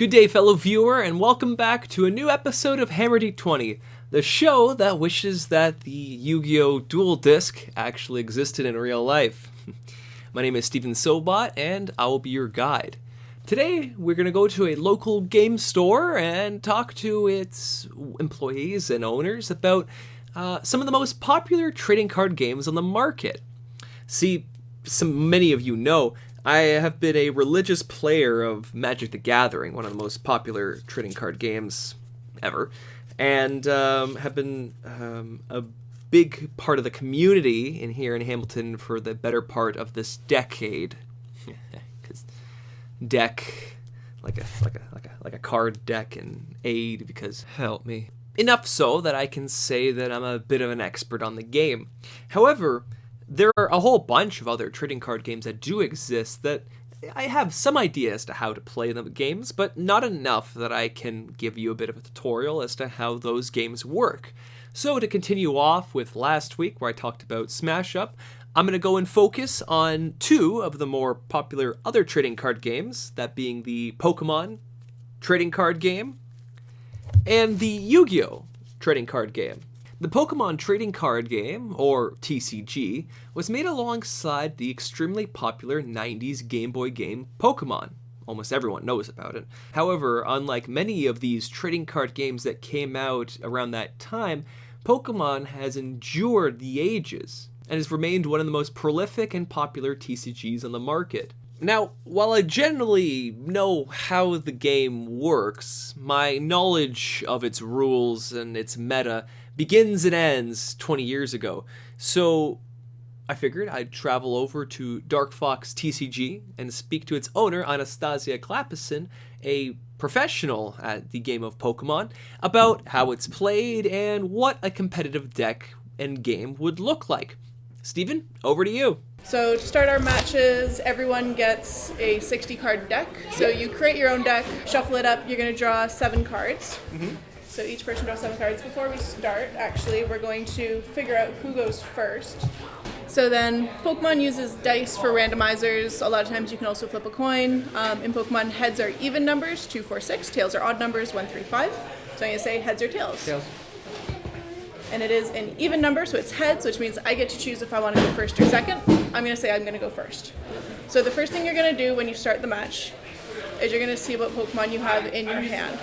Good day, fellow viewer, and welcome back to a new episode of Hammer D20, the show that wishes that the Yugioh dual disc actually existed in real life. My name is Steven Sobot, and I will be your guide. Today, we're going to go to a local game store and talk to its employees and owners about some of the most popular trading card games on the market. See, many of you know, I have been a religious player of Magic the Gathering, one of the most popular trading card games ever, and have been a big part of the community here in Hamilton for the better part of this decade. Because deck, like a card deck, and aid, because help me. Enough so that I can say that I'm a bit of an expert on the game. However, there are a whole bunch of other trading card games that do exist that I have some idea as to how to play the games, but not enough that I can give you a bit of a tutorial as to how those games work. So to continue off with last week where I talked about Smash Up, I'm going to go and focus on two of the more popular other trading card games, that being the Pokemon trading card game and the Yugioh trading card game. The Pokemon trading card game, or TCG, was made alongside the extremely popular 90s Game Boy game Pokemon. Almost everyone knows about it. However, unlike many of these trading card games that came out around that time, Pokemon has endured the ages and has remained one of the most prolific and popular TCGs on the market. Now, while I generally know how the game works, my knowledge of its rules and its meta begins and ends 20 years ago. So I figured I'd travel over to Dark Fox TCG and speak to its owner, Anastasia Clapison, a professional at the game of Pokemon, about how it's played and what a competitive deck and game would look like. Steven, over to you. So to start our matches, everyone gets a 60-card deck. So you create your own deck, shuffle it up, you're going to draw 7 cards. Mm-hmm. So each person draws 7 cards. Before we start, actually, we're going to figure out who goes first. So then Pokemon uses dice for randomizers. A lot of times you can also flip a coin. In Pokemon, heads are even numbers, 2, 4, 6. Tails are odd numbers, 1, 3, 5. So I'm going to say heads or tails. Tails. And it is an even number, so it's heads, which means I get to choose if I want to go first or second. I'm going to say I'm going to go first. So the first thing you're going to do when you start the match is you're going to see what Pokemon you have in your hand.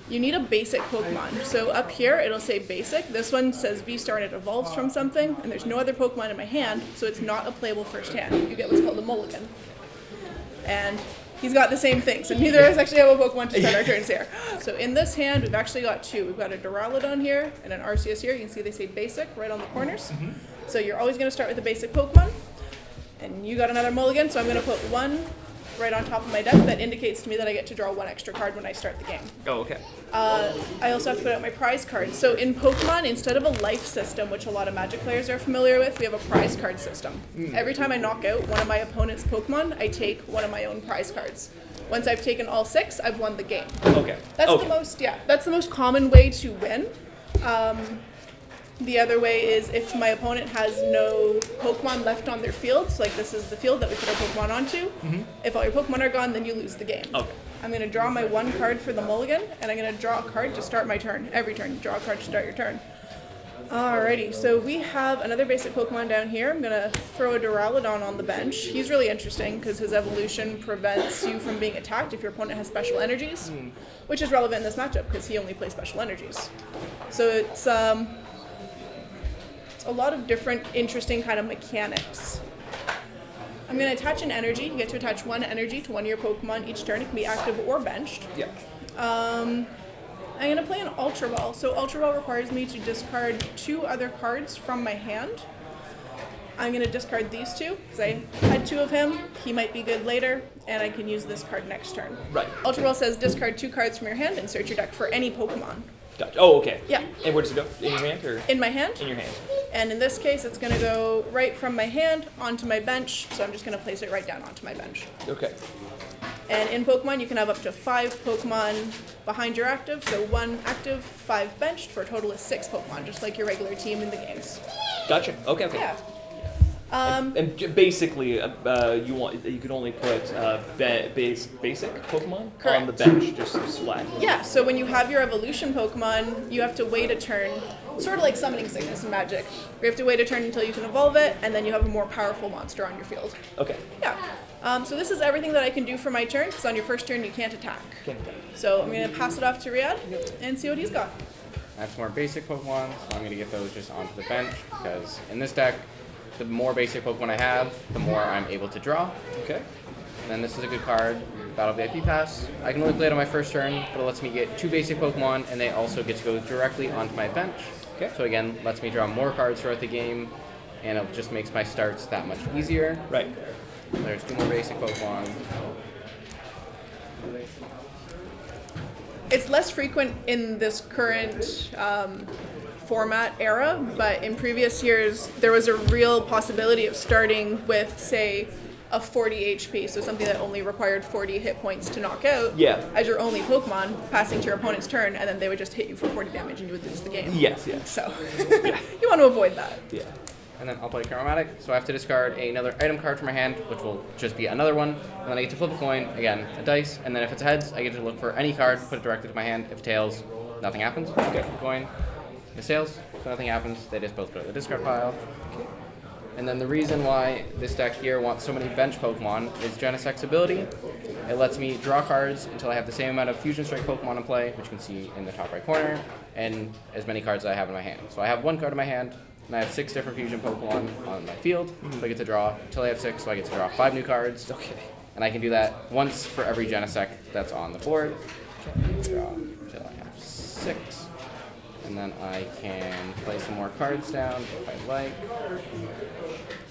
You need a basic Pokemon. So up here, it'll say basic. This one says V-Star and it evolves from something, and there's no other Pokemon in my hand, so it's not a playable first hand. You get what's called a mulligan. And he's got the same thing, so neither of us actually have a Pokemon to start our turns here. So in this hand, we've actually got 2. We've got a Duraludon here and an Arceus here. You can see they say basic right on the corners. Mm-hmm. So you're always going to start with a basic Pokemon. And you got another mulligan, so I'm going to put 1 right on top of my deck. That indicates to me that I get to draw 1 extra card when I start the game. Oh, okay. I also have to put out my prize card. So in Pokemon, instead of a life system, which a lot of Magic players are familiar with, we have a prize card system. Every time I knock out one of my opponent's Pokemon, I take one of my own prize cards. Once I've taken all 6, I've won the game. Okay. That's the most common way to win. The other way is if my opponent has no Pokemon left on their field, so like this is the field that we put our Pokemon onto. Mm-hmm. If all your Pokemon are gone, then you lose the game. Okay. I'm going to draw my 1 card for the mulligan, and I'm going to draw a card to start my turn. Every turn, you draw a card to start your turn. Alrighty, so we have another basic Pokemon down here. I'm going to throw a Duraludon on the bench. He's really interesting because his evolution prevents you from being attacked if your opponent has special energies, which is relevant in this matchup because he only plays special energies. So it's a lot of different interesting kind of mechanics. I'm going to attach an energy. You get to attach 1 energy to one of your Pokemon each turn. It can be active or benched. Yeah. I'm going to play an Ultra Ball. So Ultra Ball requires me to discard 2 other cards from my hand. I'm going to discard these 2 because I had 2 of him. He might be good later, and I can use this card next turn. Right. Ultra Ball says discard 2 cards from your hand and search your deck for any Pokemon. Gotcha. Oh, okay. Yeah. And where does it go? In your hand? Or? In my hand. In your hand. And in this case, it's going to go right from my hand onto my bench, so I'm just going to place it right down onto my bench. Okay. And in Pokemon, you can have up to 5 Pokemon behind your active, so 1 active, 5 benched, for a total of 6 Pokemon, just like your regular team in the games. Gotcha. Okay. Yeah. Basically, you could only put basic Pokemon Correct. on the bench, just flat. Yeah, so when you have your evolution Pokemon, you have to wait a turn, sort of like summoning sickness in Magic. You have to wait a turn until you can evolve it, and then you have a more powerful monster on your field. Okay. Yeah. So this is everything that I can do for my turn, because on your first turn you can't attack. So I'm going to pass it off to Riyadh and see what he's got. I have some more basic Pokemon, so I'm going to get those just onto the bench, because in this deck, the more basic Pokemon I have, the more I'm able to draw. Okay. And then this is a good card, Battle VIP Pass. I can only play it on my first turn, but it lets me get 2 basic Pokemon, and they also get to go directly onto my bench. Okay. So again, lets me draw more cards throughout the game, and it just makes my starts that much easier. Right. There's 2 more basic Pokemon. It's less frequent in this current format era, but in previous years there was a real possibility of starting with, say, a 40 HP, so something that only required 40 hit points to knock out, as your only Pokemon, passing to your opponent's turn, and then they would just hit you for 40 damage and you would lose the game. Yes. So, you want to avoid that. Yeah. And then I'll play Chromatic, so I have to discard another item card from my hand, which will just be another one. And then I get to flip a coin, again, a dice, and then if it's heads, I get to look for any card, put it directly to my hand. If tails, nothing happens. Okay. Flip a coin. If it's tails, so nothing happens. They just both go to the discard pile. And then the reason why this deck here wants so many bench Pokemon is Genesect's ability. It lets me draw cards until I have the same amount of Fusion Strike Pokemon in play, which you can see in the top right corner, and as many cards as I have in my hand. So I have 1 card in my hand, and I have 6 different Fusion Pokemon on my field, so I get to draw until I have 6, so I get to draw 5 new cards. Okay. And I can do that once for every Genesect that's on the board. Draw until I have 6. And then I can play some more cards down if I like.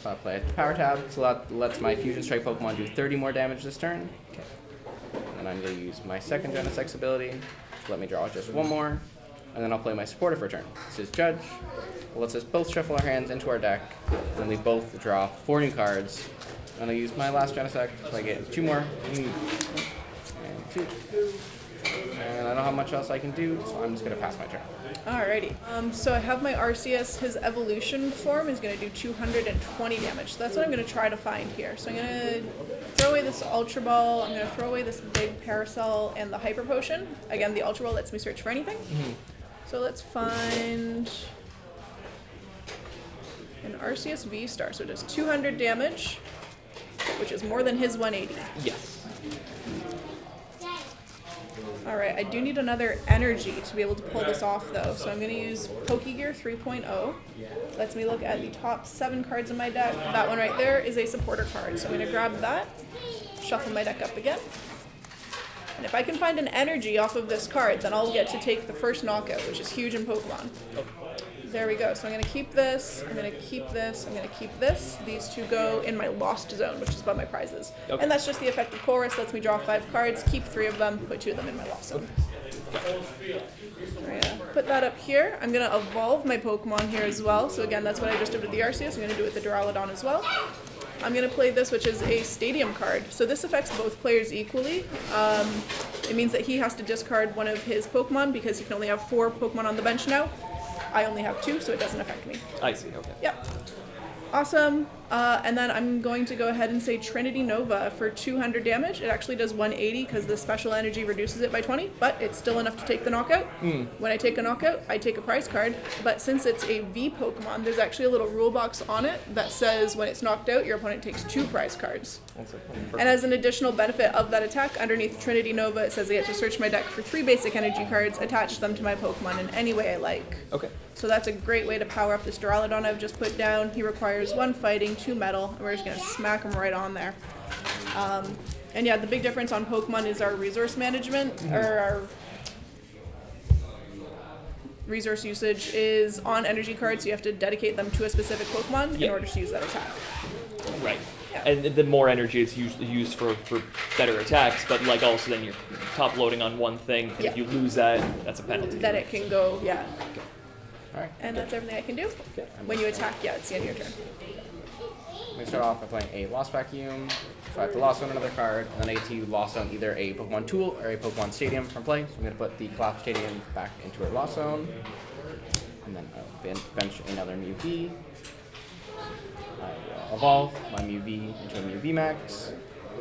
So I'll play a Power Tab, so that lets my Fusion Strike Pokemon do 30 more damage this turn. Okay. And I'm going to use my second Genesect's ability to let me draw just 1 more. And then I'll play my supporter for a turn. This is Judge. It lets us both shuffle our hands into our deck, and we both draw 4 new cards. And I'll use my last Genesect, so I get 2 more. And 2. And I don't have much else I can do, so I'm just going to pass my turn. Alrighty. So I have my Arceus. His evolution form is going to do 220 damage. So that's what I'm going to try to find here. So I'm going to throw away this Ultra Ball. I'm going to throw away this big Parasol and the Hyper Potion. Again, the Ultra Ball lets me search for anything. So let's find an Arceus V-Star. So it does 200 damage, which is more than his 180. Yes. Alright, I do need another energy to be able to pull this off though, so I'm going to use Pokegear 3.0. Lets me look at the top 7 cards in my deck. That one right there is a supporter card, so I'm going to grab that, shuffle my deck up again. And if I can find an energy off of this card, then I'll get to take the first knockout, which is huge in Pokemon. There we go. So I'm going to keep this, I'm going to keep this, I'm going to keep this. These 2 go in my lost zone, which is above my prizes. Okay. And that's just the effect of Chorus. Lets me draw 5 cards, keep 3 of them, put 2 of them in my lost zone. Right, put that up here. I'm going to evolve my Pokemon here as well. So again, that's what I just did with the Arceus. I'm going to do it with the Duraludon as well. I'm going to play this, which is a Stadium card. So this affects both players equally. It means that he has to discard one of his Pokemon because he can only have 4 Pokemon on the bench now. I only have 2, so it doesn't affect me. I see, okay. Yep. Awesome. And then I'm going to go ahead and say Trinity Nova for 200 damage. It actually does 180 because the special energy reduces it by 20, but it's still enough to take the knockout. When I take a knockout, I take a prize card, but since it's a V Pokemon, there's actually a little rule box on it that says when it's knocked out, your opponent takes 2 prize cards. And as an additional benefit of that attack, underneath Trinity Nova, it says I get to search my deck for 3 basic energy cards, attach them to my Pokemon in any way I like. Okay. So that's a great way to power up this Duraludon I've just put down. He requires 1 fighting, 2 metal, and we're just going to smack him right on there. And yeah, the big difference on Pokemon is our resource management, or our resource usage is on energy cards, so you have to dedicate them to a specific Pokemon in order to use that attack. Right. Yeah. And the more energy it's usually used for better attacks, but like also then you're top loading on one thing, and if you lose that, that's a penalty. Then it can go, Okay. Alright. And that's everything I can do. Okay. When you attack, it's the end of your turn. I'm going to start off by playing a Lost Vacuum, so I have to Lost Zone another card, and then I get to Lost Zone either a Pokemon Tool or a Pokemon Stadium from play. So I'm going to put the Cloud Stadium back into a Lost Zone, and then I'll bench another Mewtwo. I will evolve my Mew V into a Mew VMAX,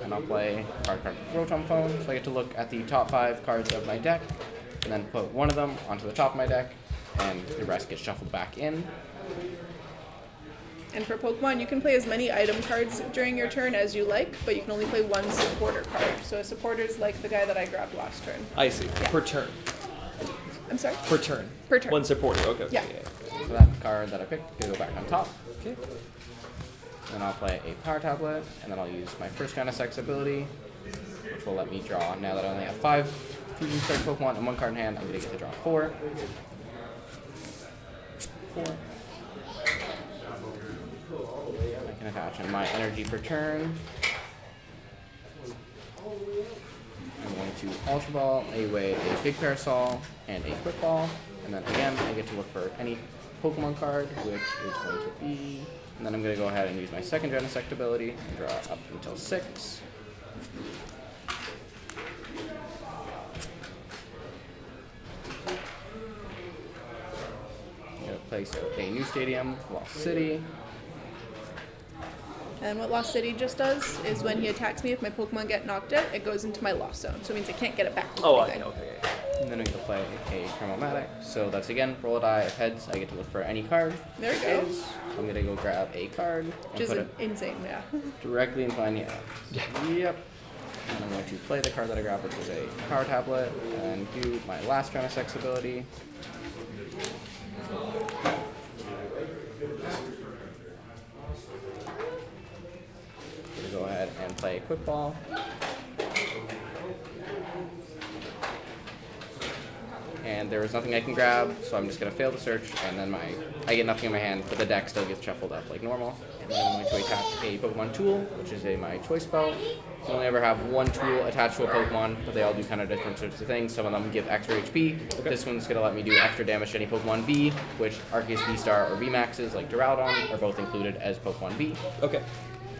and I'll play card Rotom Phone. So I get to look at the top 5 cards of my deck, and then put one of them onto the top of my deck, and the rest gets shuffled back in. And for Pokemon, you can play as many item cards during your turn as you like, but you can only play one supporter card. So a supporter's like the guy that I grabbed last turn. I see. Yeah. Per turn. I'm sorry? Per turn. Per turn. One supporter. Okay. Yeah. So that card that I picked can go back on top. Okay. Then I'll play a Power Tablet, and then I'll use my first Genesect ability, which will let me draw. Now that I only have 5 Fusion Strike Pokemon and 1 card in hand, I'm going to get to draw 4. 4. I can attach in my energy per turn. I'm going to Ultra Ball, away a Big Parasol, and a Quick Ball. And then again, I get to look for any Pokemon card, which is going to be... And then I'm going to go ahead and use my second Genesect ability and draw up until 6. I'm going to place a new stadium, Lost City. And what Lost City just does is when he attacks me, if my Pokemon get knocked out, it goes into my Lost Zone. So it means I can't get it back. Oh, anything. okay. And then we can play a Chromomatic. So that's again, roll a die. If heads, I get to look for any card. There we go. So I'm going to go grab a card and Which is put it insane, yeah. directly into my hand. Yep. And I'm going to play the card that I grabbed, which is a Power Tablet, and do my last Genesect ability. I'm going to go ahead and play a Quick Ball. And there was nothing I can grab, so I'm just going to fail the search, and then I get nothing in my hand, but the deck still gets shuffled up like normal. And then I'm going to attach a Pokemon Tool, which is my choice spell. You only ever have one tool attached to a Pokemon, but they all do kind of different sorts of things. Some of them give extra HP. Okay. This one's going to let me do extra damage to any Pokemon V, which Arceus V-Star or V-Maxes like Duraludon are both included as Pokemon V. Okay.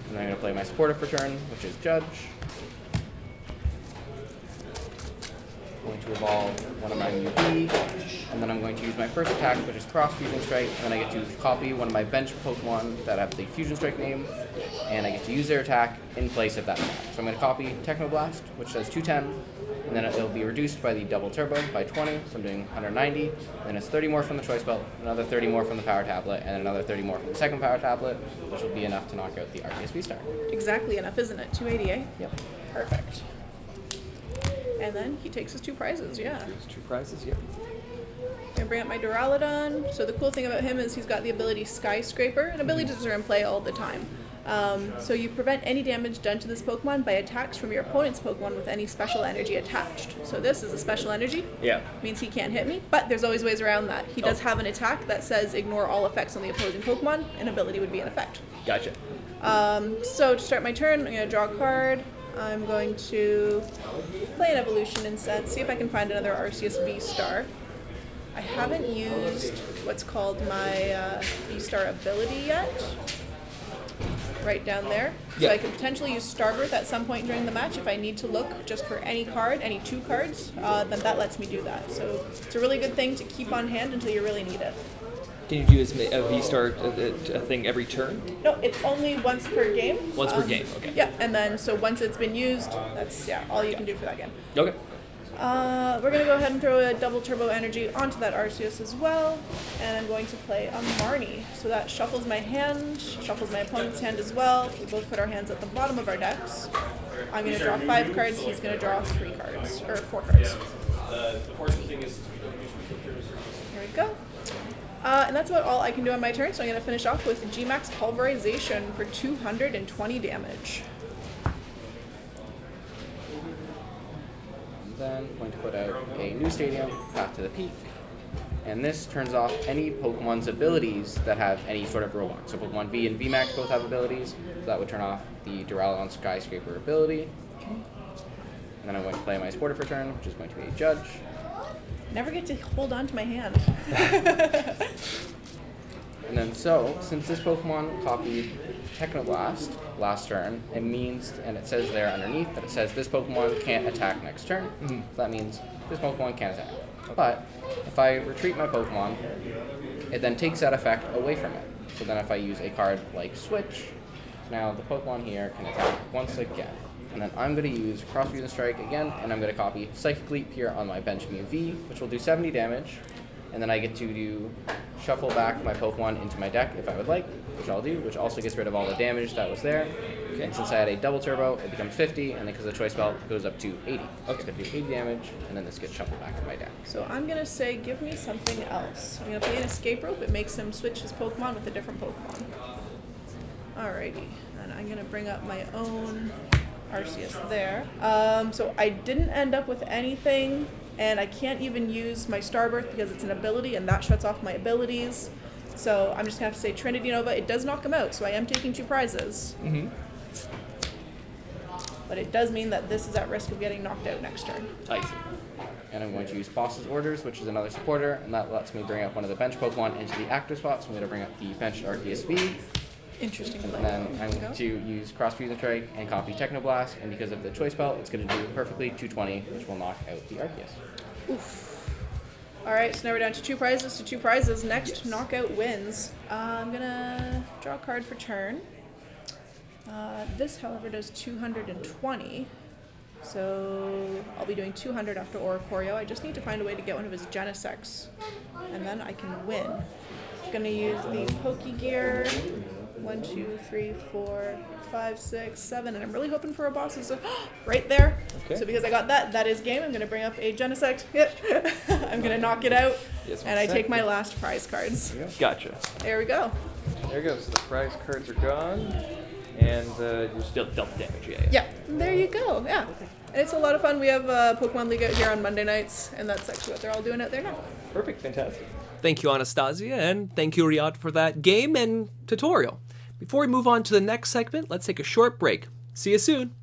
And then I'm going to play my supportive for turn, which is Judge. I'm going to evolve one of my Mew V, and then I'm going to use my first attack, which is Cross Fusion Strike, and then I get to copy one of my bench Pokemon that have the Fusion Strike name, and I get to use their attack in place of that attack. So I'm going to copy Technoblast, which says 210, and then it'll be reduced by the double turbo by 20, so I'm doing 190, then it's 30 more from the choice belt, another 30 more from the Power Tablet, and another 30 more from the second Power Tablet, which will be enough to knock out the Arceus V-Star. Exactly enough, isn't it? 280, eh? Yep. Perfect. And then he takes his 2 prizes, yeah. There's 2 prizes, yep. I'm gonna bring up my Duraludon. So the cool thing about him is he's got the ability Skyscraper, and abilities are in play all the time. So you prevent any damage done to this Pokemon by attacks from your opponent's Pokemon with any special energy attached. So this is a special energy. Yeah. Means he can't hit me, but there's always ways around that. He does have an attack that says ignore all effects on the opposing Pokemon. An ability would be in effect. Gotcha. So to start my turn, I'm going to draw a card. I'm going to play an evolution instead, see if I can find another Arceus V-Star. I haven't used what's called my V-Star ability yet. Right down there. Yeah. So I could potentially use Starbirth at some point during the match if I need to look just for any card, any 2 cards, then that lets me do that. So it's a really good thing to keep on hand until you really need it. Can you do a V-Star a thing every turn? No, it's only once per game. Once per game, okay. Yeah, and then so once it's been used, that's all you can do for that game. Okay. We're going to go ahead and throw a double turbo energy onto that Arceus as well, and I'm going to play a Marnie. So that shuffles my hand, shuffles my opponent's hand as well. We both put our hands at the bottom of our decks. I'm going to draw 5 cards, he's going to draw 3 cards, or 4 cards. Here we go. And that's about all I can do on my turn, so I'm going to finish off with G-Max Pulverization for 220 damage. Then I'm going to put out a new stadium, Path to the Peak, and this turns off any Pokemon's abilities that have any sort of roadblock. So Pokemon V and VMAX both have abilities, so that would turn off the Duraludon Skyscraper ability. And then I'm going to play my Sportive Return, which is going to be a Judge. Never get to hold on to my hand. And then since this Pokemon copied Technoblast last turn, it means, and it says there underneath, that it says this Pokemon can't attack next turn. Mm-hmm. So that means this Pokemon can't attack. But if I retreat my Pokemon, it then takes that effect away from it. So then if I use a card like Switch, Now the Pokemon here can attack once again. And then I'm going to use Cross Fusion Strike again, and I'm going to copy Psychic Leap here on my bench Mew V, which will do 70 damage. And then I get to shuffle back my Pokemon into my deck if I would like, which I'll do, which also gets rid of all the damage that was there. Okay. And since I had a double turbo, it becomes 50, and then because of the choice belt, it goes up to 80. Okay. It's going to do 80 damage, and then this gets shuffled back in my deck. So I'm going to say, give me something else. I'm going to play an Escape Rope. It makes him switch his Pokemon with a different Pokemon. Alrighty. And I'm going to bring up my own Arceus there. So I didn't end up with anything, and I can't even use my Starbirth because it's an ability, and that shuts off my abilities. So I'm just going to have to say Trinity Nova. It does knock him out, so I am taking 2 prizes. Mm-hmm. But it does mean that this is at risk of getting knocked out next turn. I see. And I'm going to use Boss's Orders, which is another supporter, and that lets me bring up one of the bench Pokemon into the active spot, so I'm going to bring up the benched Arceus V. Interesting. And then I'm going to use Cross Fusion Strike and copy Technoblast, and because of the choice belt, it's going to do perfectly 220, which will knock out the Arceus. Oof. Alright, so now we're down to 2 prizes to 2 prizes. Next, knockout wins. I'm going to draw a card for turn. This, however, does 220. So I'll be doing 200 after Oricorio. I just need to find a way to get one of his Genesects, and then I can win. I'm going to use the Pokegear. 1, 2, 3, 4, 5, 6, 7, and I'm really hoping for a boss. So right there. Okay. So because I got that, that is game. I'm going to bring up a Genesect. Yep. I'm going to knock it out, and I take my last prize cards. Gotcha. There we go. There goes. The prize cards are gone, and you still double damage. Yeah, there you go. Yeah. And it's a lot of fun. We have Pokemon League out here on Monday nights, and that's actually what they're all doing out there now. Perfect. Fantastic. Thank you, Anastasia, and thank you, Riyadh, for that game and tutorial. Before we move on to the next segment, let's take a short break. See you soon.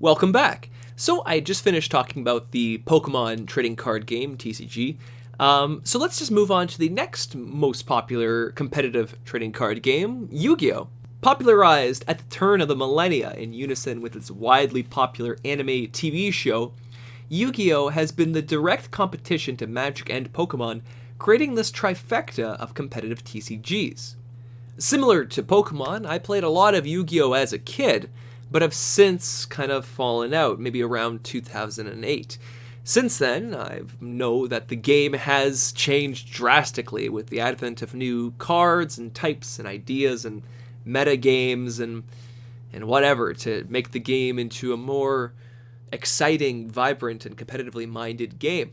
Welcome back. So I just finished talking about the Pokemon trading card game, TCG. So let's just move on to the next most popular competitive trading card game, Yu-Gi-Oh! Popularized at the turn of the millennia in unison with its widely popular anime TV show, Yu-Gi-Oh! Has been the direct competition to Magic and Pokemon, creating this trifecta of competitive TCGs. Similar to Pokemon, I played a lot of Yu-Gi-Oh! As a kid, but have since kind of fallen out, maybe around 2008. Since then, I know that the game has changed drastically with the advent of new cards and types and ideas and meta games and whatever to make the game into a more exciting, vibrant, and competitively minded game.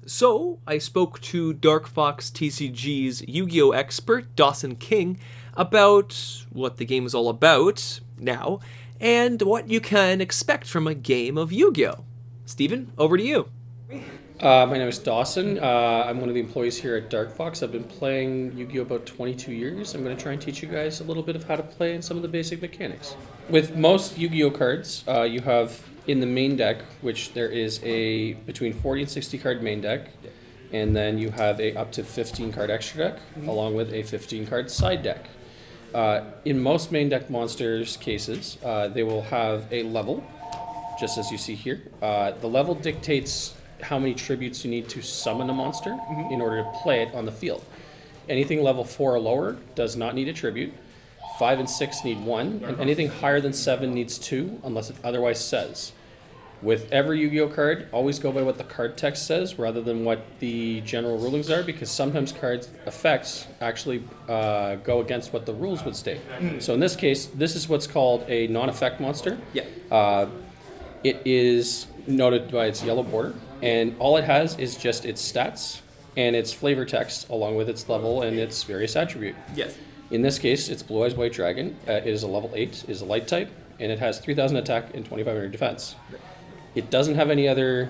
So, I spoke to Dark Fox TCG's Yu-Gi-Oh! Expert, Dawson King, about what the game is all about now, and what you can expect from a game of Yu-Gi-Oh! Steven, over to you. My name is Dawson. I'm one of the employees here at Dark Fox. I've been playing Yu-Gi-Oh! About 22 years. I'm going to try and teach you guys a little bit of how to play and some of the basic mechanics. With most Yu-Gi-Oh! Cards, you have in the main deck, which there is a between 40 and 60 card main deck, and then you have a up to 15 card extra deck, along with a 15 card side deck. In most main deck monsters cases, they will have a level, just as you see here. The level dictates how many tributes you need to summon a monster in order to play it on the field. Anything level 4 or lower does not need a tribute. 5 and 6 need 1, and anything higher than 7 needs 2, unless it otherwise says. With every Yu-Gi-Oh! Card, always go by what the card text says rather than what the general rulings are, because sometimes cards' effects actually go against what the rules would state. So in this case, this is what's called a non-effect monster. It is noted by its yellow border, and all it has is just its stats and its flavor text along with its level and its various attribute. In this case, it's Blue Eyes White Dragon. It is a level 8, is a light type, and it has 3,000 attack and 2,500 defense. It doesn't have any other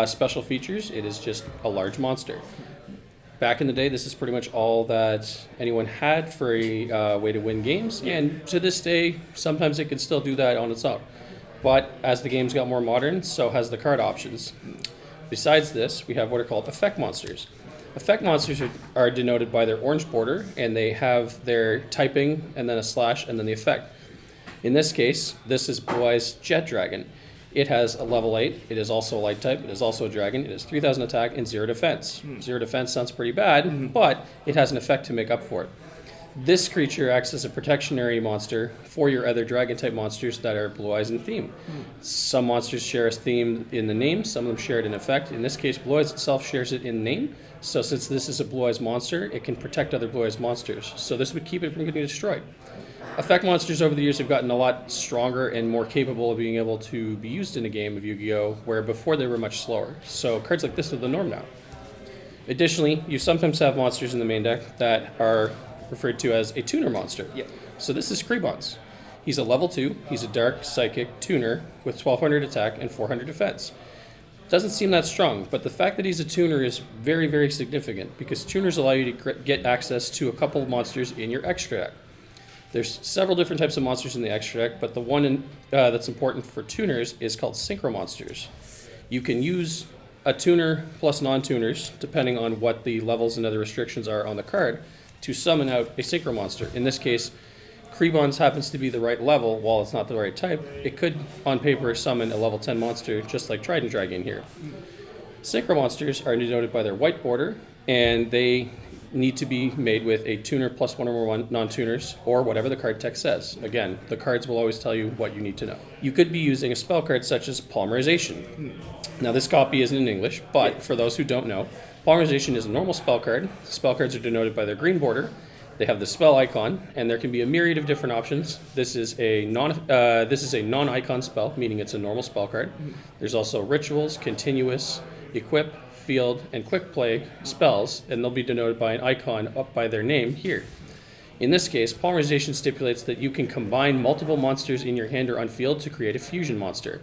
special features. It is just a large monster. Back in the day, this is pretty much all that anyone had for a way to win games, and to this day, sometimes it can still do that on its own. But as the games got more modern, so has the card options. Besides this, we have what are called effect monsters. Effect monsters are denoted by their orange border, and they have their typing, and then a slash, and then the effect. In this case, this is Blue Eyes Jet Dragon. It has a level 8. It is also a light type. It is also a dragon. It has 3,000 attack and 0 defense. 0 defense sounds pretty bad, but it has an effect to make up for it. This creature acts as a protectionary monster for your other dragon-type monsters that are Blue Eyes in theme. Some monsters share a theme in the name. Some of them share it in effect. In this case, Blue Eyes itself shares it in name. So since this is a Blue Eyes monster, it can protect other Blue Eyes monsters. So this would keep it from getting destroyed. Effect monsters over the years have gotten a lot stronger and more capable of being able to be used in a game of Yu-Gi-Oh! Where before they were much slower. So cards like this are the norm now. Additionally, you sometimes have monsters in the main deck that are referred to as a tuner monster. Yep. So this is Krebons. He's a level 2, he's a dark psychic tuner with 1200 attack and 400 defense. Doesn't seem that strong, but the fact that he's a tuner is very, very significant because tuners allow you to get access to a couple of monsters in your extra deck. There's several different types of monsters in the extra deck, but the one that's important for tuners is called synchro monsters. You can use a tuner plus non-tuners, depending on what the levels and other restrictions are on the card, to summon out a synchro monster. In this case, Krebons happens to be the right level, while it's not the right type. It could, on paper, summon a level 10 monster, just like Trident Dragon here. Synchro monsters are denoted by their white border, and they need to be made with a tuner plus one or more non-tuners, or whatever the card text says. Again, the cards will always tell you what you need to know. You could be using a spell card such as Polymerization. Now this copy isn't in English, but for those who don't know, Polymerization is a normal spell card. Spell cards are denoted by their green border. They have the spell icon, and there can be a myriad of different options. This is a non-icon spell, meaning it's a normal spell card. There's also rituals, continuous, equip, field, and quick play spells, and they'll be denoted by an icon up by their name here. In this case, Polymerization stipulates that you can combine multiple monsters in your hand or on field to create a fusion monster.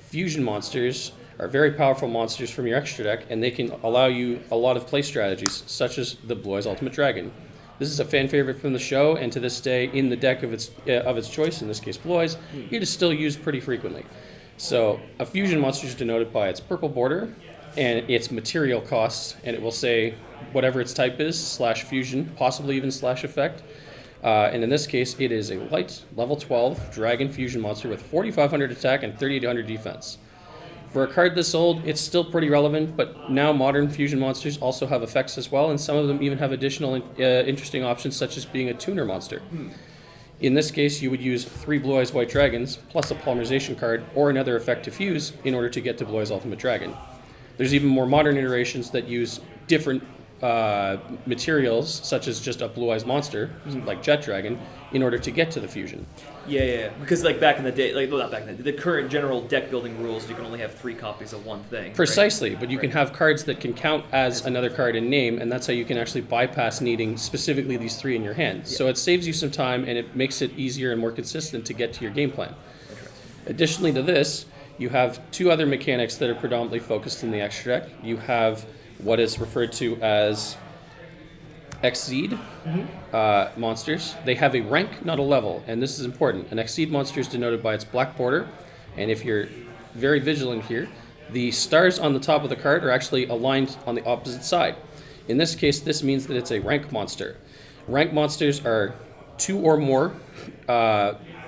Fusion monsters are very powerful monsters from your extra deck, and they can allow you a lot of play strategies, such as the Blue Eyes Ultimate Dragon. This is a fan favorite from the show, and to this day, in the deck of its choice, in this case Blue Eyes, it is still used pretty frequently. So a fusion monster is denoted by its purple border and its material costs, and it will say whatever its type is, slash fusion, possibly even slash effect. And in this case, it is a light, level 12 dragon fusion monster with 4,500 attack and 3,800 defense. For a card this old, it's still pretty relevant, but now modern fusion monsters also have effects as well, and some of them even have additional interesting options, such as being a tuner monster. In this case, you would use 3 Blue Eyes White Dragons, plus a Polymerization card, or another effect to fuse, in order to get to Blue Eyes Ultimate Dragon. There's even more modern iterations that use different materials, such as just a Blue Eyes monster, like Jet Dragon, in order to get to the fusion. Yeah. Because like back in the day, not back in the day, the current general deck building rules, you can only have 3 copies of one thing. Precisely, right? but you can have cards that can count as another card in name, and that's how you can actually bypass needing specifically these 3 in your hand. Yeah. So it saves you some time, and it makes it easier and more consistent to get to your game plan. Additionally to this, you have 2 other mechanics that are predominantly focused in the extra deck. You have what is referred to as Exceed monsters. They have a rank, not a level, and this is important. An Exceed monster is denoted by its black border, and if you're very vigilant here, the stars on the top of the card are actually aligned on the opposite side. In this case, this means that it's a rank monster. Rank monsters are 2 or more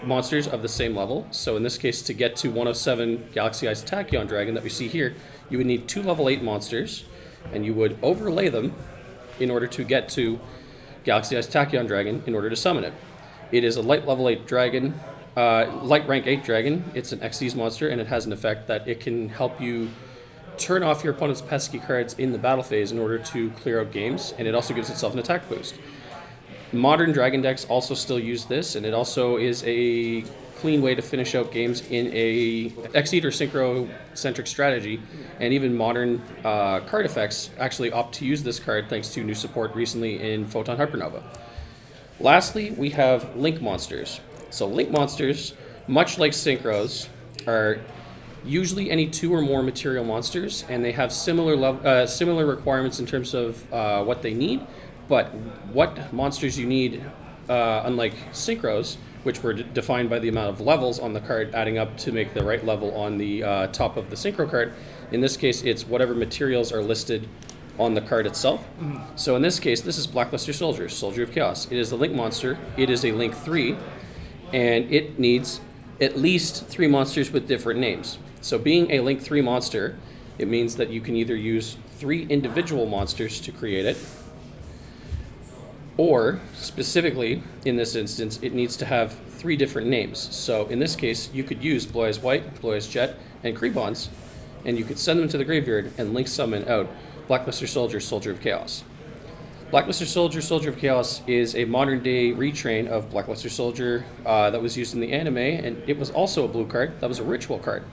monsters of the same level. So in this case, to get to 107 Galaxy Eyes Tachyon Dragon that we see here, you would need 2 level 8 monsters, and you would overlay them in order to get to Galaxy Eyes Tachyon Dragon in order to summon it. It is a light level 8 dragon, light rank 8 dragon. It's an Xyz monster, and it has an effect that it can help you turn off your opponent's pesky cards in the battle phase in order to clear out games, and it also gives itself an attack boost. Modern dragon decks also still use this, and it also is a clean way to finish out games in a Exceed or Synchro-centric strategy, and even modern card effects actually opt to use this card thanks to new support recently in Photon Hypernova. Lastly, we have Link monsters. So Link monsters, much like Synchros, are usually any 2 or more material monsters, and they have similar requirements in terms of what they need, but what monsters you need, unlike Synchros, which were defined by the amount of levels on the card adding up to make the right level on the top of the Synchro card. In this case, it's whatever materials are listed on the card itself. So in this case, this is Blackluster Soldier, Soldier of Chaos. It is a Link monster. It is a Link 3, and it needs at least 3 monsters with different names. So being a Link 3 monster, it means that you can either use 3 individual monsters to create it, or specifically, in this instance, it needs to have 3 different names. So in this case, you could use Blue Eyes White, Blue Eyes Jet, and Creebons, and you could send them to the graveyard and Link summon out Blackluster Soldier, Soldier of Chaos. Blackluster Soldier, Soldier of Chaos is a modern day retrain of Blackluster Soldier that was used in the anime, and it was also a blue card. That was a ritual card.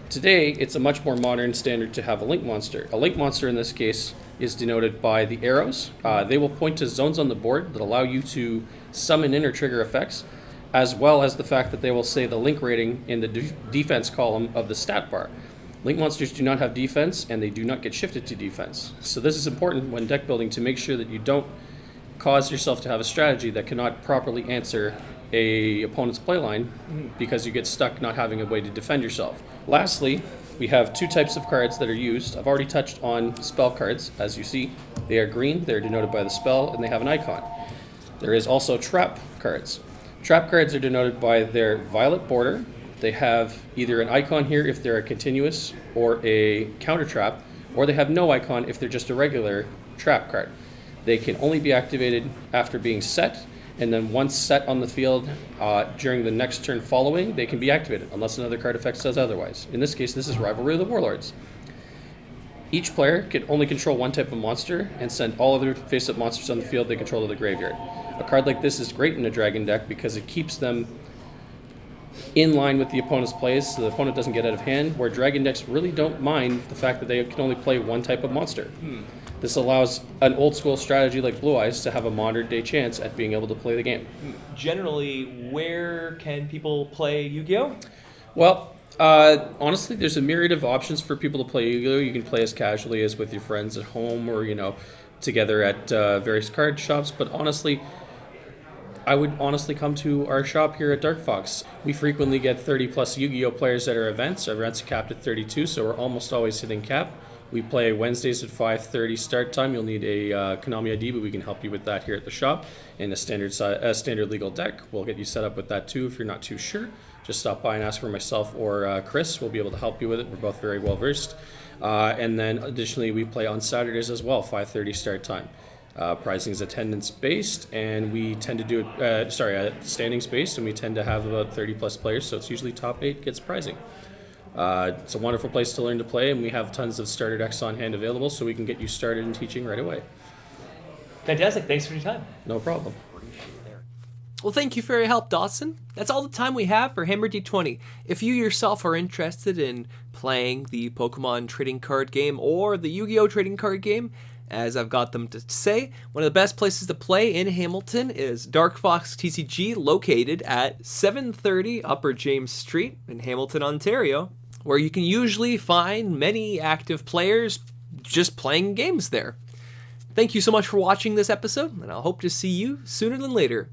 Today, it's a much more modern standard to have a Link monster. A Link monster in this case is denoted by the arrows. They will point to zones on the board that allow you to summon in or trigger effects, as well as the fact that they will say the Link rating in the defense column of the stat bar. Link monsters do not have defense, and they do not get shifted to defense. So this is important when deck building to make sure that you don't cause yourself to have a strategy that cannot properly answer a opponent's playline because you get stuck not having a way to defend yourself. Lastly, we have 2 types of cards that are used. I've already touched on spell cards, as you see. They are green, they're denoted by the spell, and they have an icon. There is also trap cards. Trap cards are denoted by their violet border. They have either an icon here if they're a continuous or a counter trap, or they have no icon if they're just a regular trap card. They can only be activated after being set, and then once set on the field during the next turn following, they can be activated, unless another card effect says otherwise. In this case, this is Rivalry of the Warlords. Each player can only control 1 type of monster and send all other face-up monsters on the field they control to the graveyard. A card like this is great in a dragon deck because it keeps them in line with the opponent's plays so the opponent doesn't get out of hand, where dragon decks really don't mind the fact that they can only play 1 type of monster. This allows an old school strategy like Blue Eyes to have a modern day chance at being able to play the game. Generally, where can people play Yu-Gi-Oh? Well, honestly, there's a myriad of options for people to play Yu-Gi-Oh! You can play as casually as with your friends at home or, together at various card shops, but honestly, I would honestly come to our shop here at Dark Fox. We frequently get 30 plus Yu-Gi-Oh players at our events. Our events are capped at 32, so we're almost always hitting cap. We play Wednesdays at 5:30 start time. You'll need a Konami ID, but we can help you with that here at the shop. And a standard legal deck, we'll get you set up with that too if you're not too sure. Just stop by and ask for myself or Chris. We'll be able to help you with it. We're both very well versed. And then additionally, we play on Saturdays as well, 5:30 start time. Pricing is attendance based, and we tend to do it, standings based, and we tend to have about 30 plus players, so it's usually top 8 gets pricing. It's a wonderful place to learn to play, and we have tons of starter decks on hand available, so we can get you started in teaching right away. Fantastic. Thanks for your time. No problem. Well, thank you for your help, Dawson. That's all the time we have for Hammer D20. If you yourself are interested in playing the Pokemon trading card game or the Yu-Gi-Oh! Trading card game, as I've got them to say, one of the best places to play in Hamilton is Dark Fox TCG, located at 730 Upper James Street in Hamilton, Ontario, where you can usually find many active players just playing games there. Thank you so much for watching this episode, and I'll hope to see you sooner than later.